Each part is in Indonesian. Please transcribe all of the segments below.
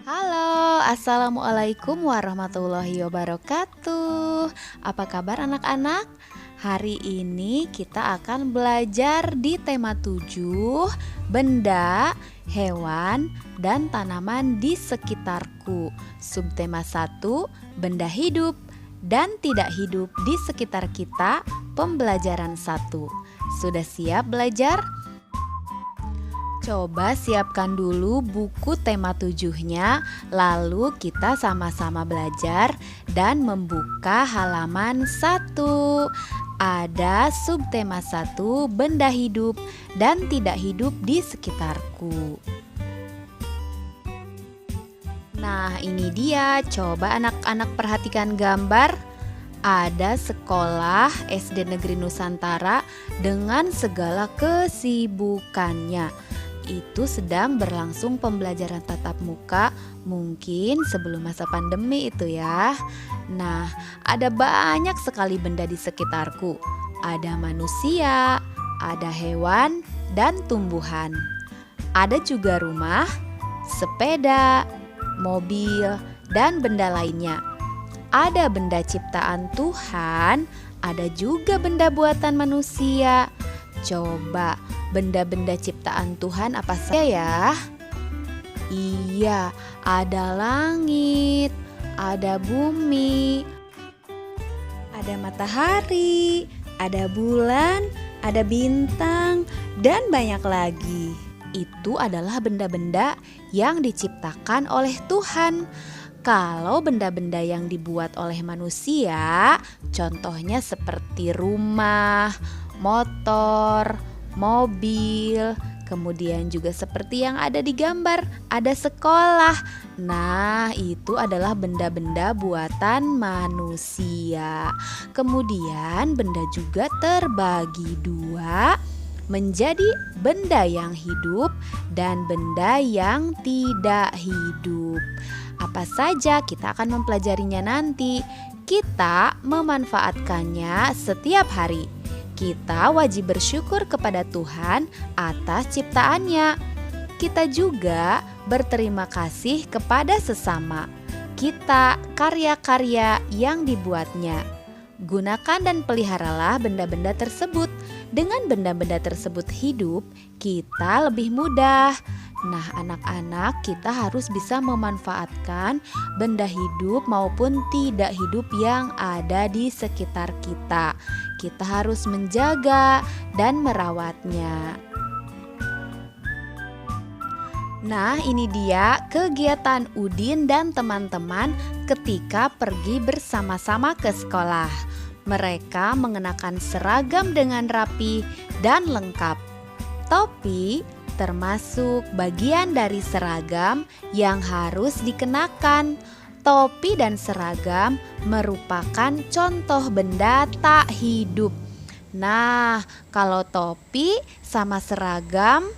Halo, assalamualaikum warahmatullahi wabarakatuh. Apa kabar anak-anak? Hari ini kita akan belajar di tema 7, benda, hewan, dan tanaman di sekitarku. Subtema 1, benda hidup dan tidak hidup di sekitar kita, pembelajaran 1. Sudah siap belajar? Coba siapkan dulu buku tema 7-nya, lalu kita sama-sama belajar dan membuka halaman 1. Ada subtema 1, benda hidup dan tidak hidup di sekitarku. Nah, ini dia. Coba anak-anak perhatikan gambar. Ada sekolah SD Negeri Nusantara dengan segala kesibukannya. Itu sedang berlangsung pembelajaran tatap muka, mungkin sebelum masa pandemi itu ya. Nah, ada banyak sekali benda di sekitarku. Ada manusia, ada hewan, dan tumbuhan. Ada juga rumah, sepeda, mobil, dan benda lainnya. Ada benda ciptaan Tuhan, ada juga benda buatan manusia. Coba, benda-benda ciptaan Tuhan apa saja ya? Iya, ada langit, ada bumi, ada matahari, ada bulan, ada bintang, dan banyak lagi. Itu adalah benda-benda yang diciptakan oleh Tuhan. Kalau benda-benda yang dibuat oleh manusia, contohnya seperti rumah, motor, mobil, kemudian juga seperti yang ada di gambar, ada sekolah. Nah, itu adalah benda-benda buatan manusia. Kemudian benda juga terbagi dua menjadi benda yang hidup dan benda yang tidak hidup. Apa saja kita akan mempelajarinya nanti. Kita memanfaatkannya setiap hari. Kita wajib bersyukur kepada Tuhan atas ciptaannya. Kita juga berterima kasih kepada sesama kita, karya-karya yang dibuatnya. Gunakan dan peliharalah benda-benda tersebut. Dengan benda-benda tersebut hidup, kita lebih mudah. Nah, anak-anak, kita harus bisa memanfaatkan benda hidup maupun tidak hidup yang ada di sekitar kita. Kita harus menjaga dan merawatnya. Nah, ini dia kegiatan Udin dan teman-teman ketika pergi bersama-sama ke sekolah. Mereka mengenakan seragam dengan rapi dan lengkap. Topi termasuk bagian dari seragam yang harus dikenakan. Topi dan seragam merupakan contoh benda tak hidup. Nah, kalau topi sama seragam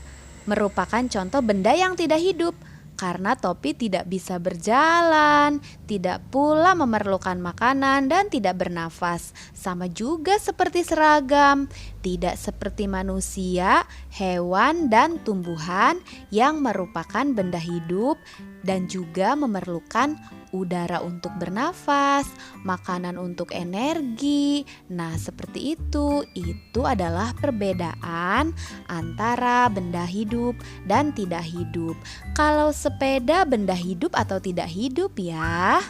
merupakan contoh benda yang tidak hidup. Karena topi tidak bisa berjalan, tidak pula memerlukan makanan dan tidak bernafas. Sama juga seperti seragam, tidak seperti manusia, hewan, dan tumbuhan yang merupakan benda hidup dan juga memerlukan udara untuk bernafas, makanan untuk energi. Nah, seperti itu. Itu adalah perbedaan antara benda hidup dan tidak hidup. Kalau sepeda benda hidup atau tidak hidup ya?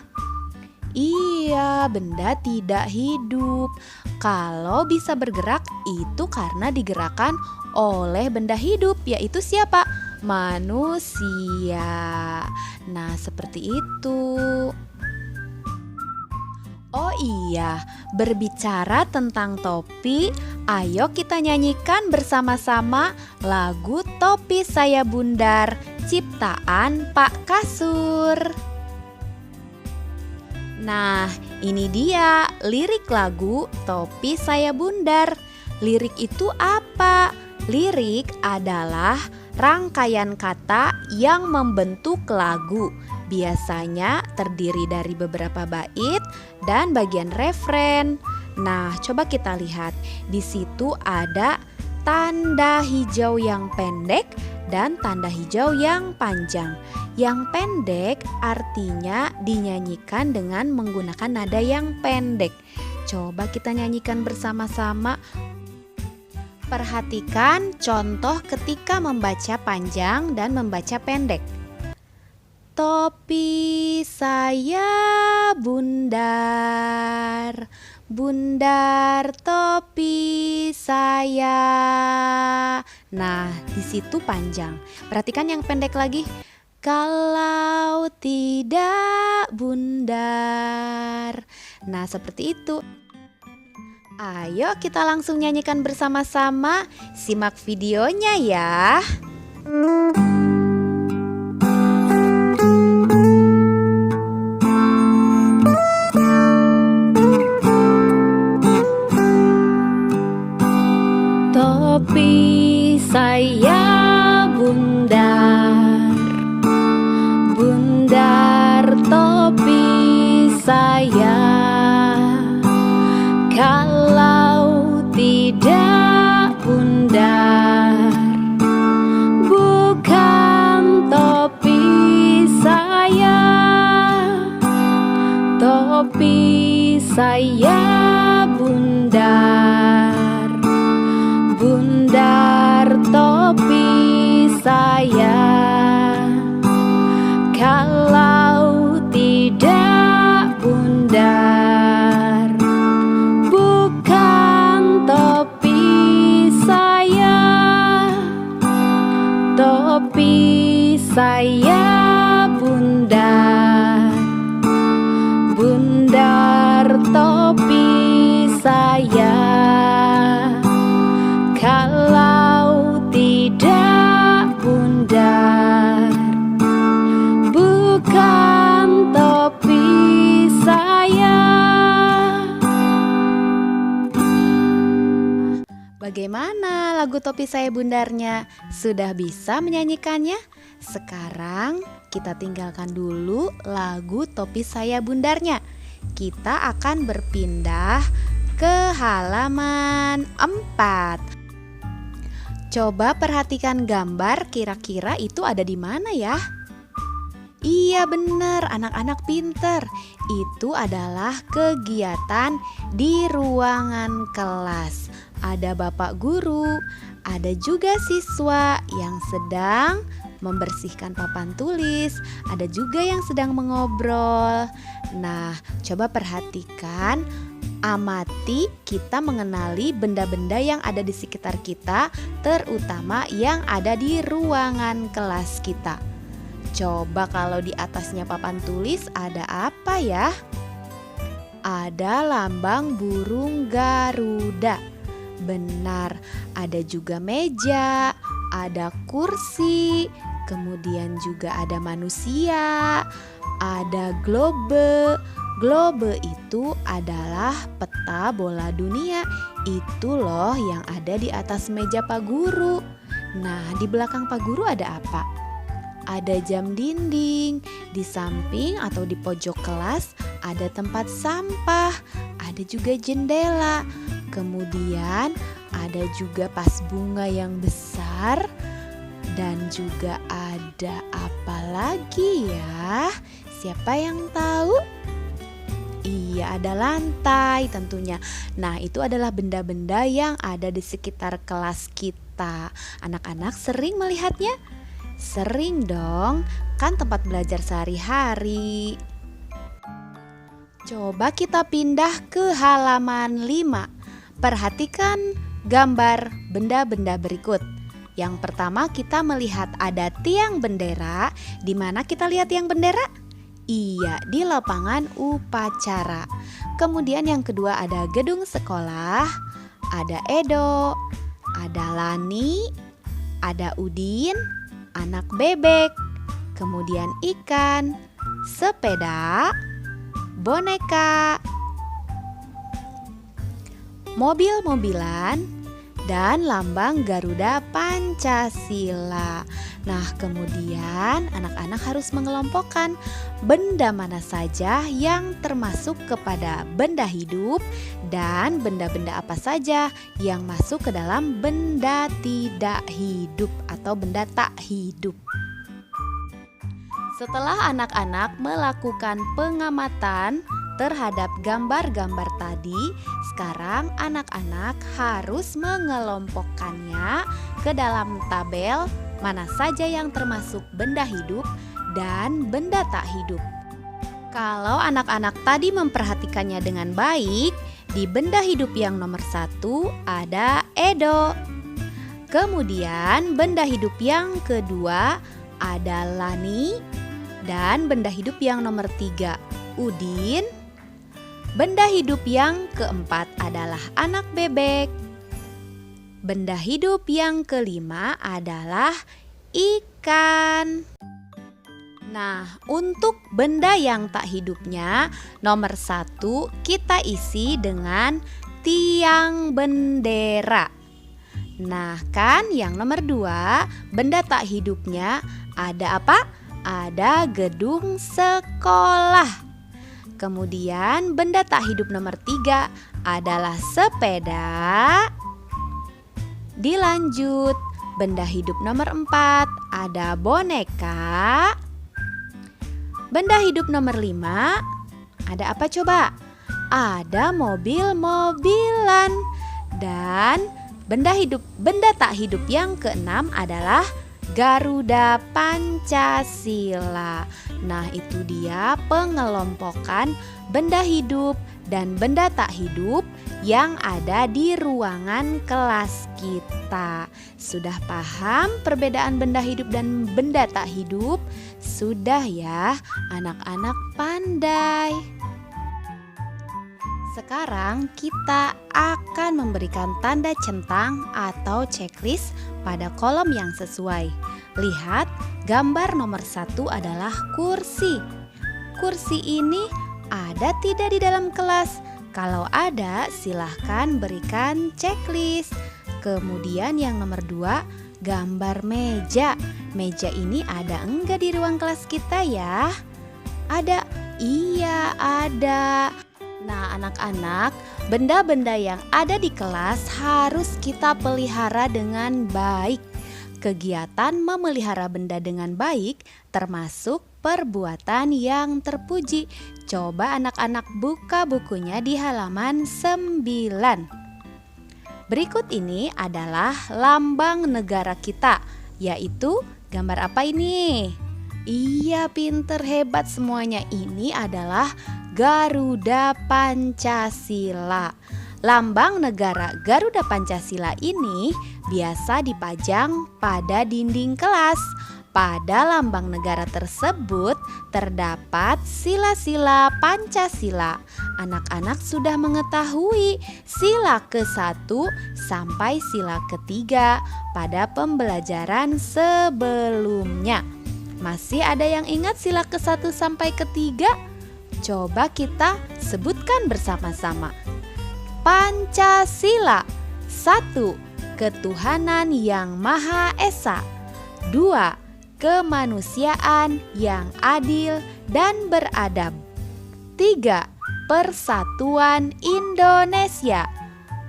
Iya, benda tidak hidup. Kalau bisa bergerak itu karena digerakkan oleh benda hidup, yaitu siapa? Manusia. Nah, seperti itu. Oh iya, berbicara tentang topi, ayo kita nyanyikan bersama-sama lagu Topi Saya Bundar, ciptaan Pak Kasur. Nah, ini dia lirik lagu Topi Saya Bundar. Lirik itu apa? Lirik adalah rangkaian kata yang membentuk lagu. Biasanya terdiri dari beberapa bait dan bagian refren. Nah, coba kita lihat. Di situ ada tanda hijau yang pendek dan tanda hijau yang panjang. Yang pendek artinya dinyanyikan dengan menggunakan nada yang pendek. Coba kita nyanyikan bersama-sama. Perhatikan contoh ketika membaca panjang dan membaca pendek. Topi saya bundar, bundar topi saya. Nah, di situ panjang. Perhatikan yang pendek lagi. Kalau tidak bundar. Nah, seperti itu. Ayo kita langsung nyanyikan bersama-sama. Simak videonya ya. Topi saya bundar, bundar topi saya. Kalau tidak bundar, bukan topi saya. Topi saya bundar, bundar topi saya. Kalau tidak bundar, bukan topi saya. Topi saya bundar, bundar topi saya. Kalau tidak bundar, bukan topi saya. Bagaimana lagu Topi Saya Bundarnya? Sudah bisa menyanyikannya? Sekarang kita tinggalkan dulu lagu Topi Saya Bundarnya. Kita akan berpindah ke halaman 4. Coba perhatikan gambar, kira-kira itu ada di mana ya? Iya benar, anak-anak pinter. Itu adalah kegiatan di ruangan kelas. Ada bapak guru, ada juga siswa yang sedang membersihkan papan tulis, ada juga yang sedang mengobrol. Nah, coba perhatikan, amati kita mengenali benda-benda yang ada di sekitar kita, terutama yang ada di ruangan kelas kita. Coba kalau di atasnya papan tulis ada apa ya? Ada lambang burung Garuda. Benar, ada juga meja, ada kursi, kemudian juga ada manusia, ada globe. Globe itu adalah peta bola dunia. Itu loh yang ada di atas meja Pak Guru. Nah, di belakang Pak Guru ada apa? Ada jam dinding. Di samping atau di pojok kelas ada tempat sampah. Ada juga jendela. Kemudian ada juga vas bunga yang besar. Dan juga ada apa lagi ya? Siapa yang tahu? Iya, ada lantai tentunya. Nah, itu adalah benda-benda yang ada di sekitar kelas kita. Anak-anak sering melihatnya? Sering dong, kan tempat belajar sehari-hari. Coba kita pindah ke halaman 5. Perhatikan gambar benda-benda berikut. Yang pertama kita melihat ada tiang bendera. Di mana kita lihat tiang bendera? Iya, di lapangan upacara. Kemudian yang kedua ada gedung sekolah, ada Edo, ada Lani, ada Udin, anak bebek, kemudian ikan, sepeda, boneka, mobil-mobilan, dan lambang Garuda Pancasila. Nah, kemudian anak-anak harus mengelompokkan benda mana saja yang termasuk kepada benda hidup dan benda-benda apa saja yang masuk ke dalam benda tidak hidup atau benda tak hidup. Setelah anak-anak melakukan pengamatan terhadap gambar-gambar tadi, sekarang anak-anak harus mengelompokkannya ke dalam tabel mana saja yang termasuk benda hidup dan benda tak hidup. Kalau anak-anak tadi memperhatikannya dengan baik, di benda hidup yang nomor 1 ada Edo. Kemudian benda hidup yang kedua ada Lani. Dan benda hidup yang nomor 3 Udin. Benda hidup yang keempat adalah anak bebek. Benda hidup yang kelima adalah ikan. Nah, untuk benda yang tak hidupnya, nomor 1 kita isi dengan tiang bendera. Nah, kan yang nomor 2, benda tak hidupnya ada apa? Ada gedung sekolah. Kemudian benda tak hidup nomor 3 adalah sepeda. Dilanjut, benda hidup nomor 4 ada boneka. Benda hidup nomor 5 ada apa coba? Ada mobil-mobilan. Dan benda tak hidup yang keenam adalah Garuda Pancasila. Nah, itu dia pengelompokan benda hidup dan benda tak hidup yang ada di ruangan kelas kita. Sudah paham perbedaan benda hidup dan benda tak hidup? Sudah ya, anak-anak pandai. Sekarang kita akan memberikan tanda centang atau checklist pada kolom yang sesuai. Lihat, gambar nomor 1 adalah kursi. Kursi ini ada tidak di dalam kelas? Kalau ada, silahkan berikan checklist. Kemudian yang nomor 2, gambar meja. Meja ini ada enggak di ruang kelas kita ya? Ada? Iya, ada. Nah, anak-anak, benda-benda yang ada di kelas harus kita pelihara dengan baik. Kegiatan memelihara benda dengan baik termasuk perbuatan yang terpuji. Coba anak-anak buka bukunya di halaman 9. Berikut ini adalah lambang negara kita, yaitu gambar apa ini? Iya, pinter, hebat semuanya. Ini adalah Garuda Pancasila. Lambang negara Garuda Pancasila ini biasa dipajang pada dinding kelas. Pada lambang negara tersebut terdapat sila-sila Pancasila. Anak-anak sudah mengetahui sila ke-1 sampai sila ke-3 pada pembelajaran sebelumnya. Masih ada yang ingat sila ke-1 sampai ke-3? Coba kita sebutkan bersama-sama. Pancasila. 1. Ketuhanan yang Maha Esa. 2. Kemanusiaan yang adil dan beradab. 3. Persatuan Indonesia.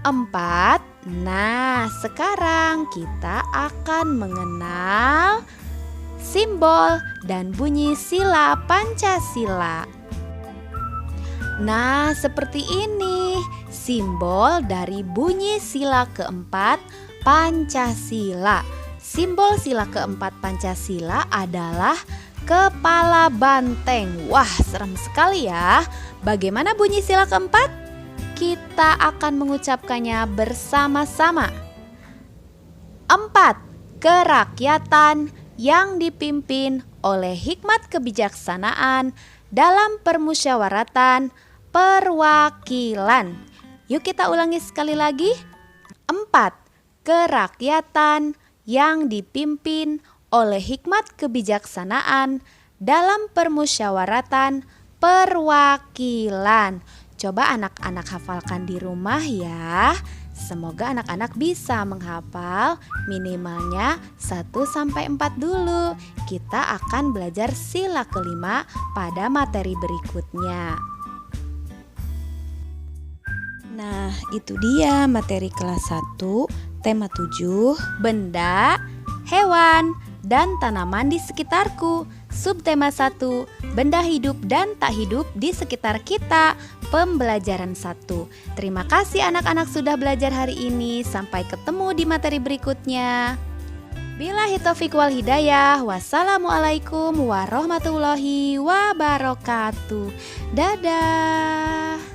4. Nah, sekarang kita akan mengenal simbol dan bunyi sila Pancasila. Nah, seperti ini simbol dari bunyi sila keempat Pancasila. Simbol sila keempat Pancasila adalah kepala banteng. Wah, serem sekali ya. Bagaimana bunyi sila keempat? Kita akan mengucapkannya bersama-sama. 4. Kerakyatan yang dipimpin oleh hikmat kebijaksanaan dalam permusyawaratan perwakilan. Yuk kita ulangi sekali lagi. 4. Kerakyatan yang dipimpin oleh hikmat kebijaksanaan dalam permusyawaratan perwakilan. Coba anak-anak hafalkan di rumah ya. Semoga anak-anak bisa menghafal minimalnya 1 sampai 4 dulu. Kita akan belajar sila kelima pada materi berikutnya. Nah, itu dia materi kelas 1, tema 7, benda, hewan, dan tanaman di sekitarku. Subtema 1, benda hidup dan tak hidup di sekitar kita. Pembelajaran 1. Terima kasih anak-anak sudah belajar hari ini. Sampai ketemu di materi berikutnya. Billahi taufiq wal hidayah. Wassalamualaikum warahmatullahi wabarakatuh. Dadah.